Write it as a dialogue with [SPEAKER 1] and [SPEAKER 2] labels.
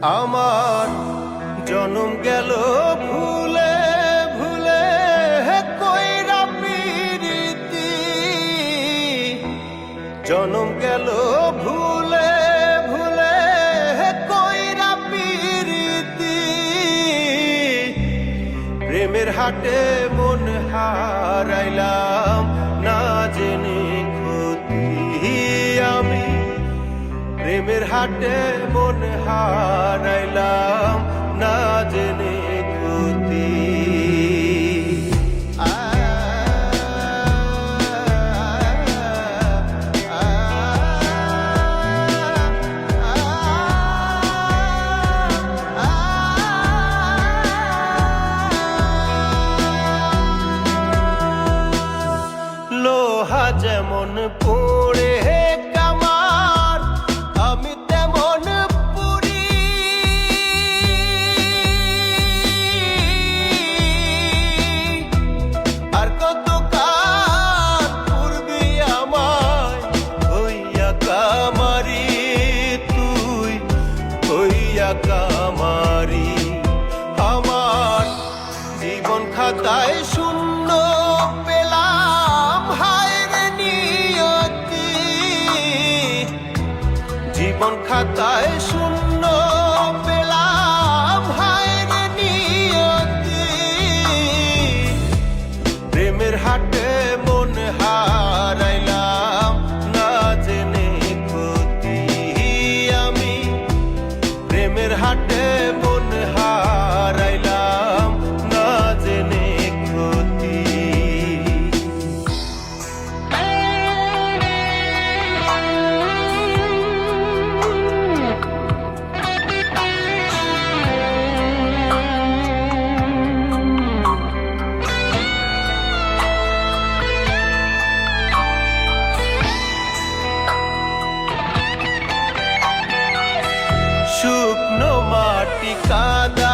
[SPEAKER 1] আমার জনম গেল ভুলে ভুলে কইরা পিরিতি, জনম গেল ভুলে ভুলে কইরা পিরিতি। প্রেমের হাটে মন হারাইলাম না জেনে ক্ষতি আমি, প্রেমের হাটে মন হারাইলাম না জেনে ক্ষতি। লোহা যেমন পড়ে কামার, আমি তেমন পুরি। আর কত কাল পূর্বে আমায় হইয়া কামারি, তুই হইয়া কামারি। আমার জীবন খাতায় শূন্য পেলাম হায়রে নিয়তি, জীবন খাতায় শূন্য পেলাম হায়রে নিয়তি। প্রেমের হাটে মন হারাইলাম না জেনে ক্ষতি আমি, প্রেমের হাটে মন হারাইলাম না জেনে ক্ষতি। শুকনো মাটি কাদা